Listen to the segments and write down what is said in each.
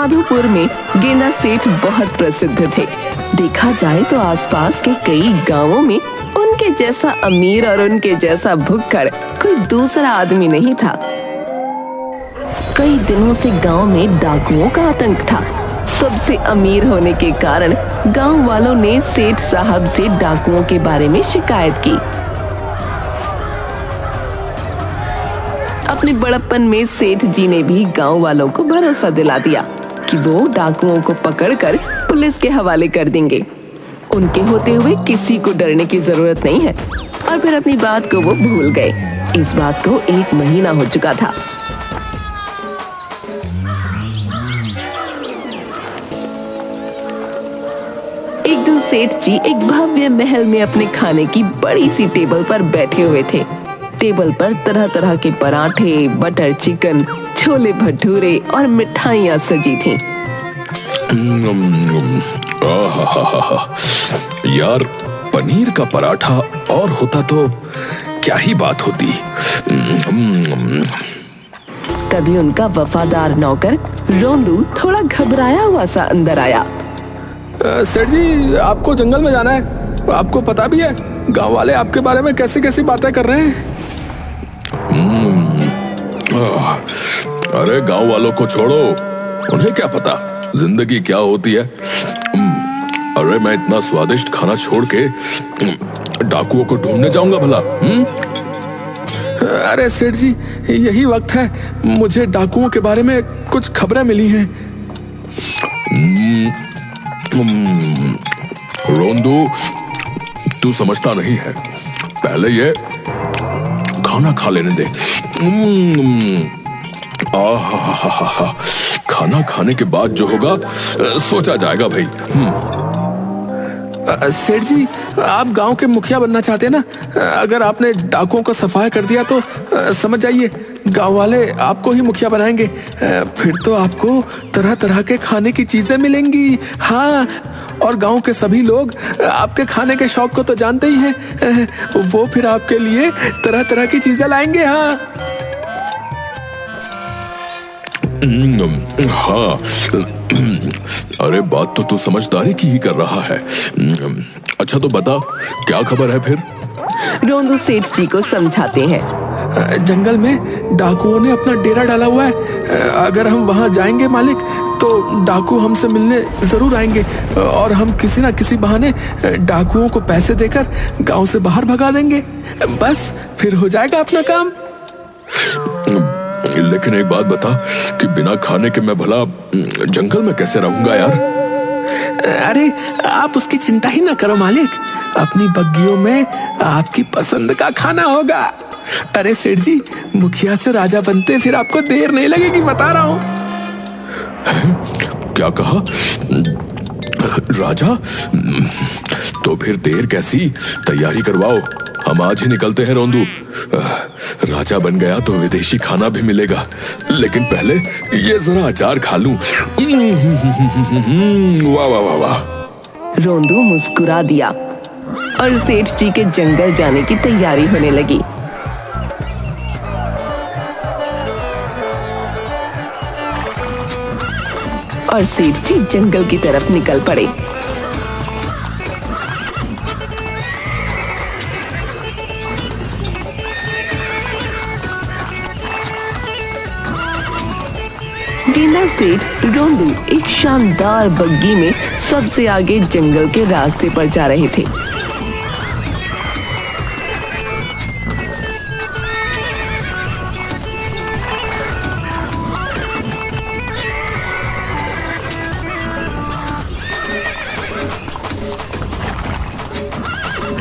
माधोपुर में गेंदा सेठ बहुत प्रसिद्ध थे। देखा जाए तो आसपास के कई गांवों में उनके जैसा अमीर और उनके जैसा भुक्कड़ कोई दूसरा आदमी नहीं था। कई दिनों से गांव में डाकुओं का आतंक था। सबसे अमीर होने के कारण गांव वालों ने सेठ साहब से डाकुओं के बारे में शिकायत की। अपने बड़प्पन में सेठ जी ने भी गांव वालों को भरोसा दिला दिया कि वो डाकुओं को पकड़कर पुलिस के हवाले कर देंगे। उनके होते हुए किसी को डरने की जरूरत नहीं है। और फिर अपनी बात को वो भूल गए। इस बात को 1 महीना हो चुका था। एक दिन सेठ जी एक भव्य महल में अपने खाने की बड़ी सी टेबल पर बैठे हुए थे। टेबल पर तरह तरह के पराठे, बटर चिकन, छोले भटूरे और मिठाइयाँ सजी थीं। यार, पनीर का पराठा और होता तो क्या ही बात होती। तभी उनका वफादार नौकर रोंदू थोड़ा घबराया हुआ सा अंदर आया। सेठ जी, आपको जंगल में जाना है। आपको पता भी है गांव वाले आपके बारे में कैसी कैसी बातें कर रहे हैं। अरे गांव वालों को छोड़ो, उन्हें क्या पता जिंदगी क्या होती है। अरे मैं इतना स्वादिष्ट खाना छोड़ के डाकुओं को ढूंढने जाऊंगा भला। अरे सेठ जी, यही वक्त है। मुझे डाकुओं के बारे में कुछ खबरें मिली हैं। रोंदू, तू समझता नहीं है। पहले ये खाना खा लेने दे। खाना खाने के बाद जो होगा सोचा जाएगा भाई। सेठ जी, आप गांव के मुखिया बनना चाहते हैं ना? अगर आपने डाकुओं को सफाया कर दिया तो समझ जाइए गांव वाले आपको ही मुखिया बनाएंगे। फिर तो आपको तरह तरह के खाने की चीजें मिलेंगी। हाँ, और गांव के सभी लोग आपके खाने के शौक को तो जानते ही हैं। वो फिर आपके लिए तरह तरह की चीजें लाएंगे। हाँ, अरे बात तो तू समझदारी की ही कर रहा है। अच्छा तो बता, क्या खबर है फिर? रोंदू सेठ जी को समझाते हैं। जंगल में डाकुओं ने अपना डेरा डाला हुआ है। अगर हम वहां जाएंगे मालिक, तो डाकू हमसे मिलने जरूर आएंगे और हम किसी ना किसी बहाने डाकुओं को पैसे देकर गांव से बाहर भगा देंगे। बस फिर हो जाएगा अपना काम। लेकिन एक बात बता कि बिना खाने के मैं भला जंगल में कैसे रहूंगा यार? अरे आप उसकी चिंता ही ना करो मालिक, अपनी बग्गियों में आपकी पसंद का खाना होगा। अरे सेठ जी, मुखिया से राजा बनते फिर आपको देर नहीं लगेगी, बता रहा हूँ। क्या कहा? राजा? तो फिर देर कैसी, तैयारी करवाओ, हम आज ही निकलते हैं रोंदू। राजा बन गया तो विदेशी खाना भी मिलेगा, लेकिन पहले ये जरा अचार खा लूं। वाह वाह वाह वाह। रोंदू मुस्कुरा दिया और सेठ जी के जंगल जाने की तैयारी होने लगी। और सेठ जी जंगल की तरफ निकल पड़े। गेंदा सेठ रोंदू एक शानदार बग्गी में सबसे आगे जंगल के रास्ते पर जा रहे थे।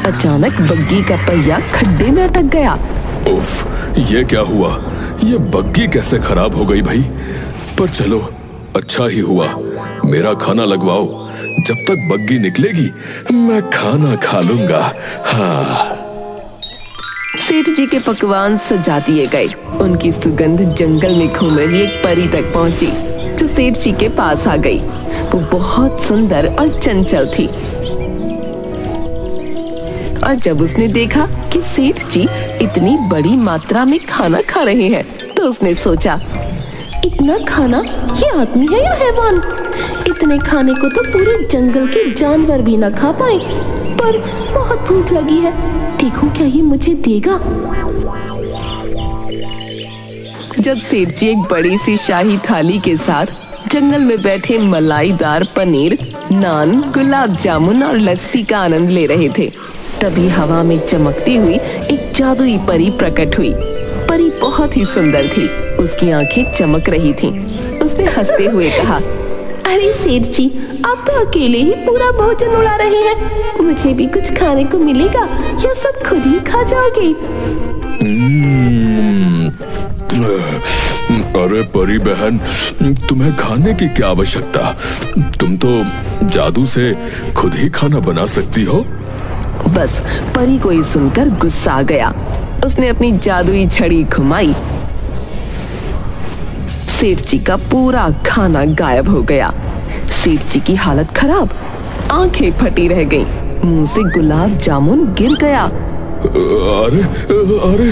अचानक बग्गी का पहिया खड्डे में अटक गया। उफ, ये क्या हुआ? ये बग्गी कैसे खराब हो गई भाई? पर चलो, अच्छा ही हुआ। मेरा खाना लगवाओ, जब तक बग्गी निकलेगी मैं खाना खा लूंगा। हाँ। सेठ जी के पकवान सजा दिए गए। उनकी सुगंध जंगल में घूम रही एक परी तक पहुंची, जो सेठ जी के पास आ गई। वो बहुत सुंदर और चंचल थी। और जब उसने देखा कि सेठ जी इतनी बड़ी मात्रा में खाना खा रहे हैं, तो उसने सोचा, इतना खाना, ये आदमी है या हैवान? इतने खाने को तो पूरे जंगल के जानवर भी ना खा पाए। पर बहुत भूख लगी है, देखूं क्या ये मुझे देगा। जब सेठ जी एक बड़ी सी शाही थाली के साथ जंगल में बैठे मलाईदार पनीर, नान, गुलाब जामुन और लस्सी का आनंद ले रहे थे, तभी हवा में चमकती हुई एक जादुई परी प्रकट हुई। परी बहुत ही सुंदर थी, उसकी आंखें चमक रही थीं। उसने हंसते हुए कहा, अरे सेठ जी, आप तो अकेले ही पूरा भोजन उड़ा रहे हैं। मुझे भी कुछ खाने को मिलेगा या सब खुद ही खा जाओगे? अरे परी बहन, तुम्हें खाने की क्या आवश्यकता? तुम तो जादू से खुद ही खाना बना सकती हो। बस परी को ये सुनकर गुस्सा आ गया। उसने अपनी जादुई छड़ी घुमाई। सेठ जी का पूरा खाना गायब हो गया। सेठ जी की हालत खराब, आंखें फटी रह गईं, मुंह से गुलाब जामुन गिर गया। अरे अरे,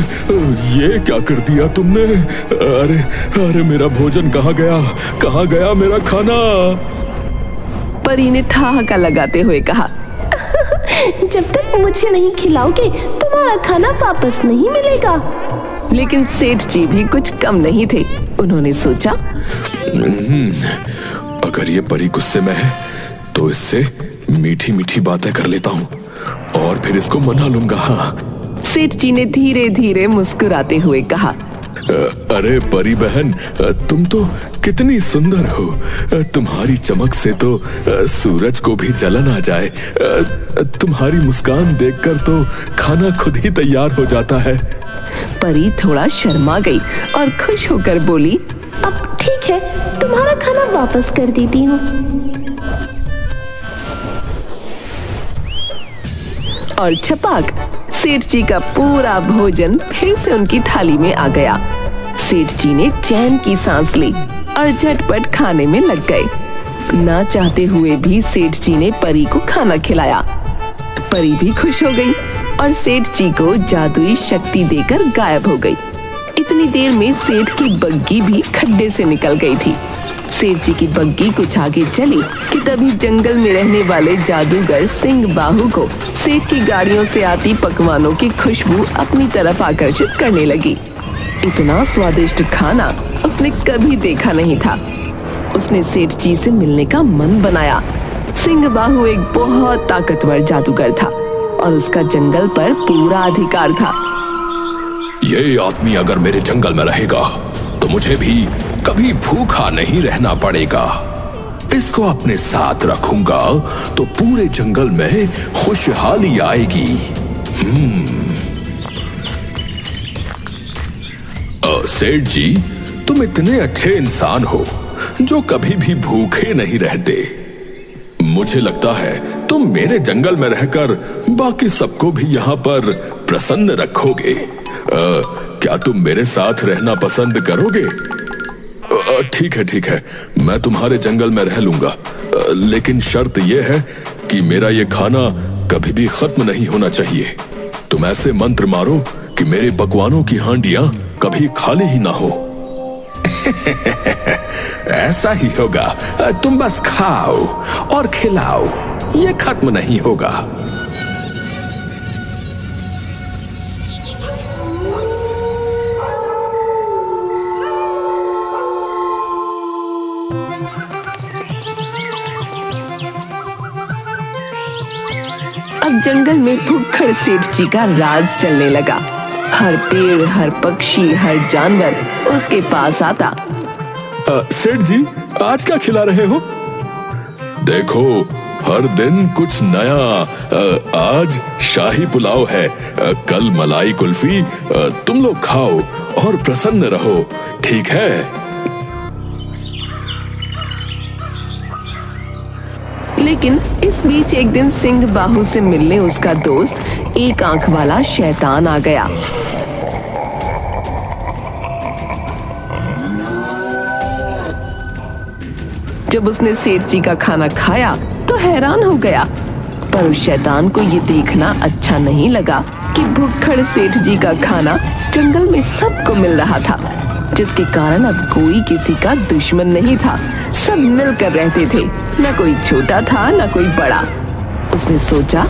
ये क्या कर दिया तुमने? अरे अरे, मेरा भोजन कहाँ गया? कहाँ गया मेरा खाना? परी ने ठहाका लगाते हुए कहा, जब तक मुझे नहीं खिलाओगे तुम्हारा खाना वापस नहीं मिलेगा। लेकिन सेठ जी भी कुछ कम नहीं थे। उन्होंने सोचा, अगर ये परी गुस्से में है तो इससे मीठी मीठी बातें कर लेता हूँ और फिर इसको मना लूंगा। हाँ। सेठ जी ने धीरे धीरे मुस्कुराते हुए कहा, अरे परी बहन, तुम तो कितनी सुंदर हो। तुम्हारी चमक से तो सूरज को भी जलन आ जाए। तुम्हारी मुस्कान देखकर तो खाना खुद ही तैयार हो जाता है। परी थोड़ा शर्मा गई और खुश होकर बोली, अब ठीक है, तुम्हारा खाना वापस कर देती हूँ। और छपाक, सेठ जी का पूरा भोजन फिर से उनकी थाली में आ गया। सेठ जी ने चैन की सांस ली और झटपट खाने में लग गए। ना चाहते हुए भी सेठ जी ने परी को खाना खिलाया। परी भी खुश हो गई और सेठ जी को जादुई शक्ति देकर गायब हो गई। इतनी देर में सेठ की बग्गी भी खड्डे से निकल गई थी। सेठ जी की बग्गी कुछ आगे चली कि तभी जंगल में रहने वाले जादूगर सिंह बाहु को सेठ की गाड़ियों से आती पकवानों की खुशबू अपनी तरफ आकर्षित करने लगी। इतना स्वादिष्ट खाना उसने कभी देखा नहीं था। उसने सेठ जी से मिलने का मन बनाया। सिंह बाहु एक बहुत ताकतवर जादूगर था और उसका जंगल पर पूरा अधिकार था। ये आदमी अगर मेरे जंगल में रहेगा तो मुझे भी कभी भूखा नहीं रहना पड़ेगा। इसको अपने साथ रखूंगा तो पूरे जंगल में खुशहाली आएगी। सेठ जी, तुम इतने अच्छे इंसान हो जो कभी भी भूखे नहीं रहते। मुझे लगता है तुम मेरे जंगल में रहकर बाकी सबको भी यहाँ पर प्रसन्न रखोगे। क्या तुम मेरे साथ रहना पसंद करोगे? ठीक है, मैं तुम्हारे जंगल में रह लूंगा, लेकिन शर्त यह है कि मेरा ये खाना कभी भी खत्म नहीं होना चाहिए। तुम ऐसे मंत्र मारो कि मेरे पकवानों की हांडियां कभी खाली ही ना हो। ऐसा ही होगा, तुम बस खाओ और खिलाओ, ये खत्म नहीं होगा। अब जंगल में भुक्खड़ सेठ जी का राज चलने लगा। हर पेड़, हर पक्षी, हर जानवर उसके पास आता। सेठ जी, आज क्या खिला रहे हो? देखो, हर दिन कुछ नया। आज शाही पुलाव है, कल मलाई कुल्फी। तुम लोग खाओ और प्रसन्न रहो, ठीक है? लेकिन इस बीच एक दिन सिंह बाहु से मिलने उसका दोस्त एक आंख वाला शैतान आ गया। जब उसने सेठ जी का खाना खाया तो हैरान हो गया, पर उस शैतान को ये देखना अच्छा नहीं लगा कि भुक्खड़ सेठ जी का खाना जंगल में सबको मिल रहा था। जिसके कारण अब कोई किसी का दुश्मन नहीं था। सब मिलकर रहते थे, न कोई छोटा था न कोई बड़ा। उसने सोचा,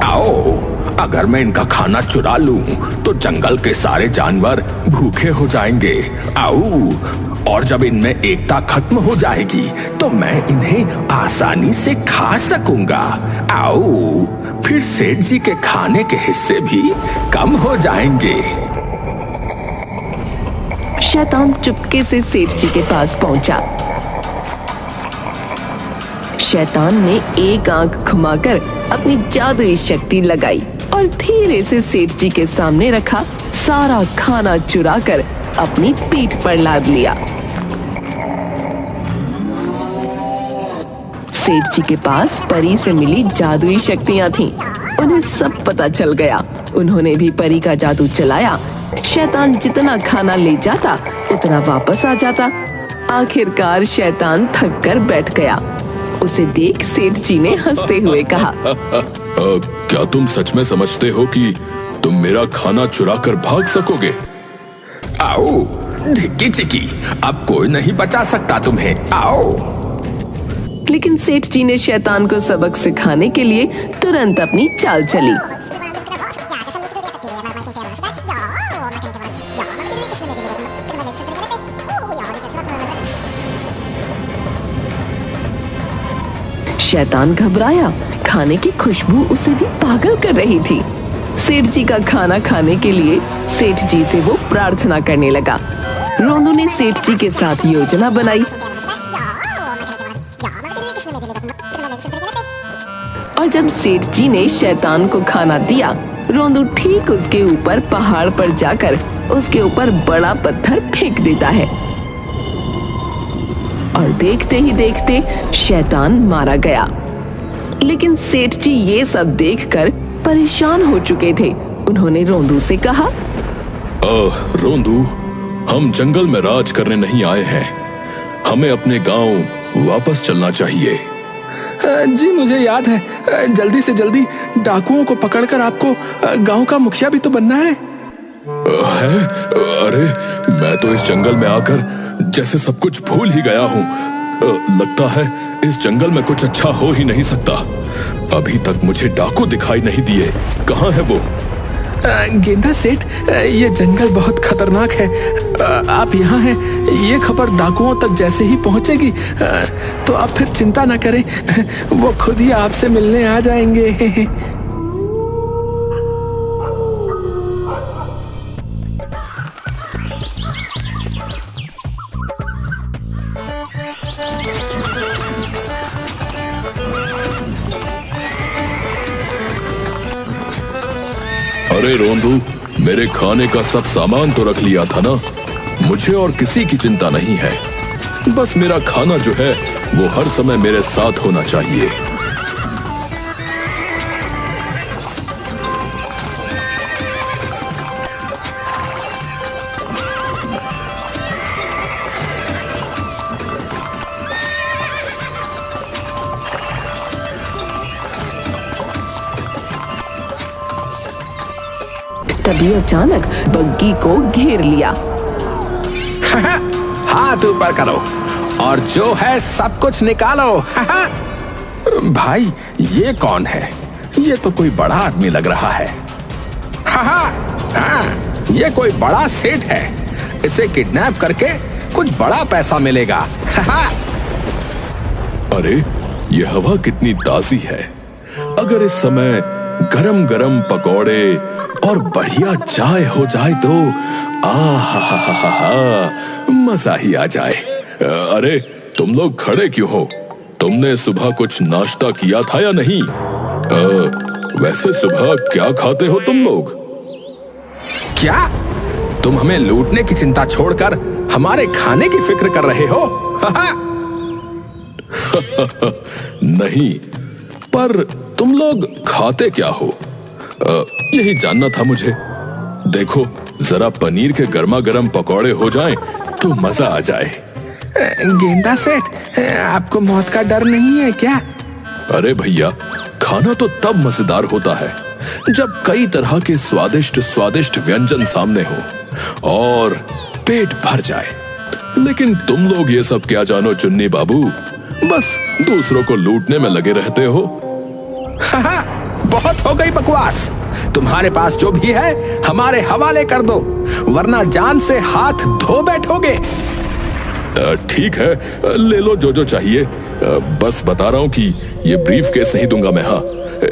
आओ, अगर मैं इनका खाना चुरा लूं तो जंगल के सारे जानवर भूखे हो जाएंगे। आओ, और जब इनमें एकता खत्म हो जाएगी तो मैं इन्हें आसानी से खा सकूंगा। आओ, फिर सेठ जी के खाने के हिस्से भी कम हो जाएंगे। शैतान चुपके से सेठ जी के पास पहुंचा। शैतान ने एक आंख घुमाकर अपनी जादुई शक्ति लगाई और धीरे से सेठ जी के सामने रखा सारा खाना चुराकर अपनी पीठ पर लाद लिया। सेठ जी के पास परी से मिली जादुई शक्तियां थीं। उन्हें सब पता चल गया। उन्होंने भी परी का जादू चलाया। शैतान जितना खाना ले जाता उतना वापस आ जाता। आखिरकार शैतान थक कर बैठ गया। उसे देख सेठ जी ने हंसते हुए कहा, क्या तुम सच में समझते हो कि तुम मेरा खाना चुरा कर भाग सकोगे? आओ ढिक्की चिक्की, अब कोई नहीं बचा सकता तुम्हें। आओ। लेकिन सेठ जी ने शैतान को सबक सिखाने के लिए तुरंत अपनी चाल चली। शैतान घबराया। खाने की खुशबू उसे भी पागल कर रही थी। सेठ जी का खाना खाने के लिए सेठ जी से वो प्रार्थना करने लगा। रोंदू ने सेठ जी के साथ योजना बनाई और जब सेठ जी ने शैतान को खाना दिया, रोंदू ठीक उसके ऊपर पहाड़ पर जाकर उसके ऊपर बड़ा पत्थर फेंक देता है और देखते ही देखते शैतान मारा गया। लेकिन सेठ जी ये सब देखकर परेशान हो चुके थे। उन्होंने रोंदू से कहा, रोंदू, हम जंगल में राज करने नहीं आए हैं। हमें अपने गांव वापस चलना चाहिए। जी मुझे याद है, जल्दी से जल्दी डाकुओं को पकड़कर आपको गांव का मुखिया भी तो बनना है। अरे मैं तो इस जंगल में आकर जैसे सब कुछ भूल ही गया हूँ। लगता है इस जंगल में कुछ अच्छा हो ही नहीं सकता। अभी तक मुझे डाकू दिखाई नहीं दिए। कहाँ है वो? गेंदा सेठ, ये जंगल बहुत खतरनाक है। आप यहाँ हैं, ये खबर डाकुओं तक जैसे ही पहुँचेगी तो आप फिर चिंता न करें, वो खुद ही आपसे मिलने आ जाएंगे। अरे रोंदू, मेरे खाने का सब सामान तो रख लिया था ना। मुझे और किसी की चिंता नहीं है। बस मेरा खाना जो है वो हर समय मेरे साथ होना चाहिए। तभी अचानक बग्गी को घेर लिया। हाथ ऊपर करो और जो है सब कुछ निकालो। भाई ये कौन है? ये तो कोई बड़ा आदमी लग रहा है। ये कोई बड़ा सेठ है। इसे किडनैप करके कुछ बड़ा पैसा मिलेगा। अरे ये हवा कितनी ताजी है। अगर इस समय गरम गरम पकौड़े और बढ़िया चाय हो जाए तो मजा ही आ जाए। अरे तुम लोग खड़े क्यों हो? तुमने सुबह कुछ नाश्ता किया था या नहीं? वैसे सुबह क्या खाते हो तुम लोग? क्या तुम हमें लूटने की चिंता छोड़कर हमारे खाने की फिक्र कर रहे हो? नहीं, पर तुम लोग खाते क्या हो? यही जानना था मुझे। देखो जरा पनीर के गर्मा गर्म पकौड़े हो जाएं तो मजा आ जाए। गेंदा सेठ, आपको मौत का डर नहीं है क्या? अरे भैया, खाना तो तब मजेदार होता है जब कई तरह के स्वादिष्ट स्वादिष्ट व्यंजन सामने हो और पेट भर जाए। लेकिन तुम लोग ये सब क्या जानो चुन्नी बाबू, बस दूसरों को लूटने में लगे रहते हो। बहुत हो गई बकवास। तुम्हारे पास जो भी है हमारे हवाले कर दो, वरना जान से हाथ धो बैठोगे। ठीक है, ले लो जो जो चाहिए। बस बता रहा हूं कि ये ब्रीफ केस नहीं दूंगा मैं। हाँ,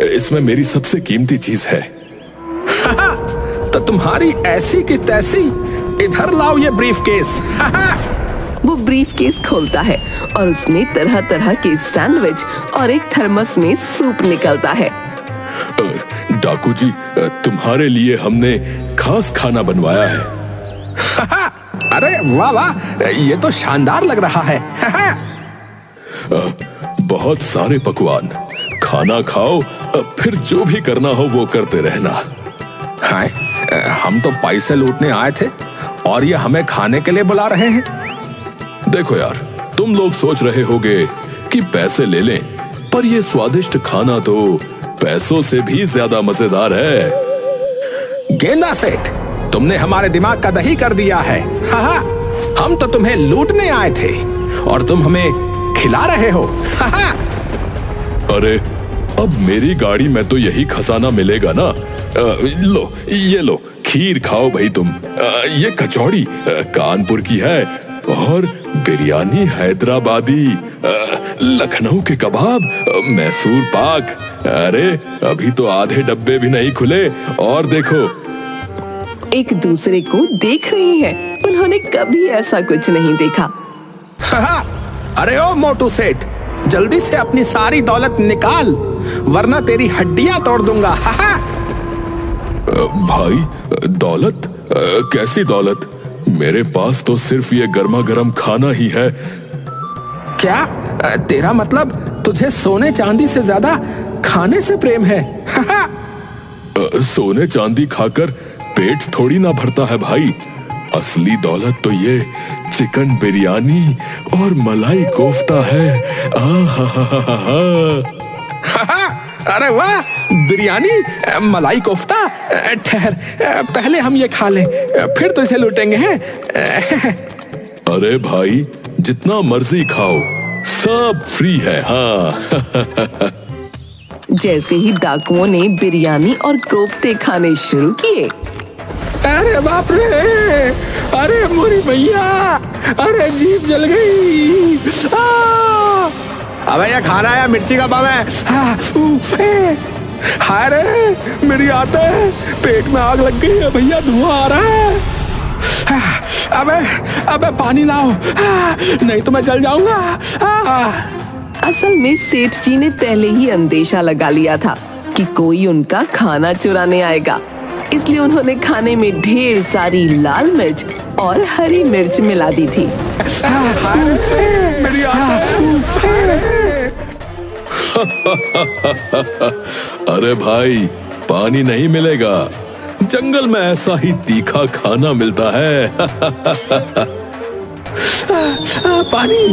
इसमें मेरी सबसे कीमती चीज है। तो तुम्हारी ऐसी की तैसी, इधर लाओ ये ब्रीफ केस। वो ब्रीफ केस खोलता है और उसमें तरह तरह के सैंडविच और एक थर्मस में सूप निकलता है। डाकू जी, तुम्हारे लिए हमने खास खाना बनवाया है। अरे वाह वाह, ये तो शानदार लग रहा है। बहुत सारे पकवान, खाना खाओ, फिर जो भी करना हो वो करते रहना। हाय, हम तो पैसे लूटने आए थे और ये हमें खाने के लिए बुला रहे हैं। देखो यार, तुम लोग सोच रहे होगे कि पैसे ले लें, पर ये स्वादिष्ट खाना तो पैसों से भी ज्यादा मजेदार है। गेंदा सेठ, तुमने हमारे दिमाग का दही कर दिया है। हाँ, हम तो तुम्हें लूटने आए थे और तुम हमें खिला रहे हो। हाँ। अरे, अब मेरी गाड़ी में तो यही खजाना मिलेगा ना। लो, ये लो, खीर खाओ भाई तुम। ये कचौड़ी कानपुर की है और बिरयानी हैदराबादी, लखनऊ के कबाब, मैसूर पाक। अरे, अभी तो आधे डब्बे भी नहीं खुले और देखो। एक दूसरे को देख रही हैं। उन्होंने कभी ऐसा कुछ नहीं देखा। अरे ओ मोटू सेठ, जल्दी से अपनी सारी दौलत निकाल, वरना तेरी हड्डियां तोड़ दूंगा। भाई, दौलत? कैसी दौलत? मेरे पास तो सिर्फ ये गर्मा गर्म खाना ही है। क्या तेरा मतलब तुझे सोने चांदी से ज्यादा खाने से प्रेम है? सोने चांदी खाकर पेट थोड़ी ना भरता है भाई। असली दौलत तो ये चिकन बिरयानी और मलाई कोफ्ता है। अरे वाह, बिरयानी, मलाई कोफ्ता। ठहर, पहले हम ये खा लें, फिर तो इसे लूटेंगे हैं। अरे भाई, जितना मर्जी खाओ, सब फ्री है। हाँ। जैसे ही डाकुओं ने बिरयानी और कोफ्ते खाने शुरू किए, अरे बाप रे, अरे मोरी भैया, अरे जीभ जल गई। अबे ये खाना है मिर्ची का पाव है। हाय रे, मेरी आते है, पेट में आग लग गई है भैया, धुआं आ रहा है। अबे पानी लाओ, नहीं तो मैं जल जाऊंगा। असल में सेठ जी ने पहले ही अंदेशा लगा लिया था कि कोई उनका खाना चुराने आएगा, इसलिए उन्होंने खाने में ढेर सारी लाल मिर्च और हरी मिर्च मिला दी थी। अरे भाई, पानी नहीं मिलेगा, जंगल में ऐसा ही तीखा खाना मिलता है। पानी।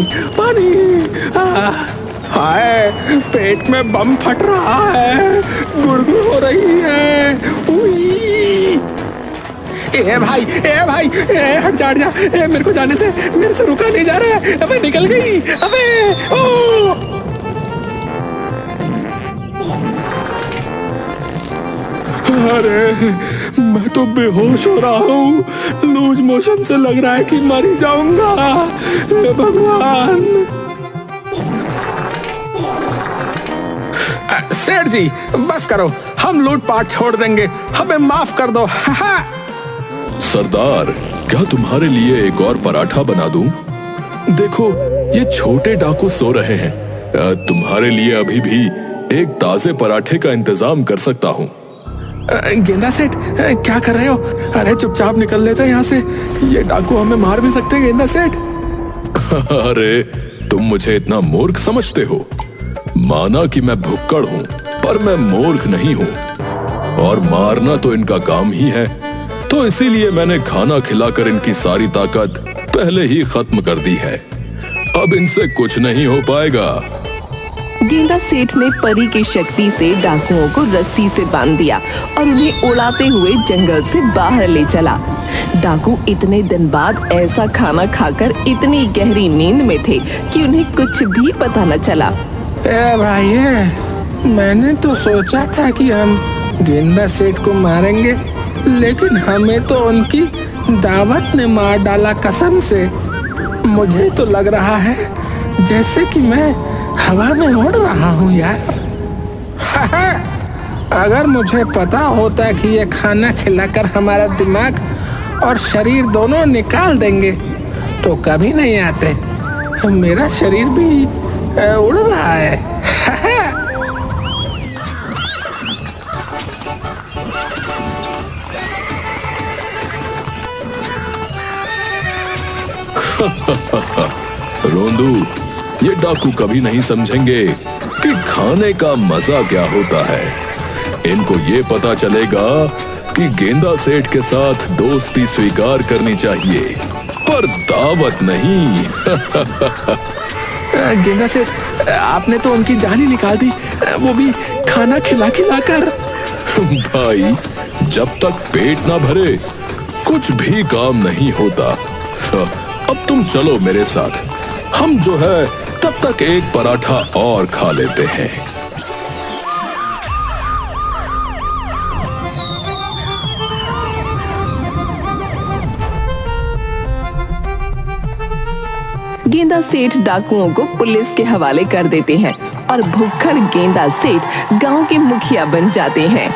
हाय, पेट में बम फट रहा है, गुड़गुड़ हो रही है। ए भाई, हट जा, मेरे को जाने दे, मेरे से रुका नहीं जा रहा है। अबे निकल गई, अबे ओ। अरे, मैं तो बेहोश हो रहा हूँ, लूज मोशन से लग रहा है कि मर ही जाऊंगा। भगवान। सेठ जी, बस करो, हम लूटपाट छोड़ देंगे, हमें माफ कर दो। सरदार, क्या तुम्हारे लिए एक और पराठा बना दूं? देखो, ये छोटे डाकू सो रहे हैं, तुम्हारे लिए अभी भी एक ताजे पराठे का इंतजाम कर सकता हूँ। गेंदा सेठ, क्या कर रहे हो? अरे चुपचाप निकल लेते हैं यहाँ से, ये डाकू हमें मार भी सकते हैं। गेंदा सेठ। अरे, तुम मुझे इतना मूर्ख समझते हो? माना कि मैं भुक्कड़ हूँ, पर मैं मूर्ख नहीं हूँ, और मारना तो इनका काम ही है, तो इसीलिए मैंने खाना खिलाकर इनकी सारी ताकत पहले ही खत्म कर दी है। अब इनसे कुछ नहीं हो पाएगा। गेंदा सेठ ने परी की शक्ति से डाकुओं को रस्सी से बांध दिया और उन्हें उड़ाते हुए जंगल से बाहर ले चला। डाकू इतने दिन बाद ऐसा खाना खाकर इतनी गहरी नींद में थे कि उन्हें कुछ भी पता न चला। ए भाई, मैंने तो सोचा था कि हम गेंदा सेठ को मारेंगे, लेकिन हमें तो उनकी दावत ने मार डाला कसम से। मुझे तो लग रहा है जैसे कि मैं हवा में उड़ रहा हूँ यार। अगर मुझे पता होता कि ये खाना खिलाकर हमारा दिमाग और शरीर दोनों निकाल देंगे तो कभी नहीं आते। मेरा शरीर भी उड़ रहा है। रोंदू, ये डाकू कभी नहीं समझेंगे कि खाने का मजा क्या होता है। इनको ये पता चलेगा कि गेंदा सेठ के साथ दोस्ती स्वीकार करनी चाहिए, पर दावत नहीं। गेंदा सेठ, आपने तो उनकी जान ही निकाल दी, वो भी खाना खिला कर। भाई, जब तक पेट ना भरे कुछ भी काम नहीं होता। अब तुम चलो मेरे साथ, हम जो है तब तक एक पराठा और खा लेते हैं। गेंदा सेठ डाकुओं को पुलिस के हवाले कर देते हैं और भुक्खड़ गेंदा सेठ गांव के मुखिया बन जाते हैं।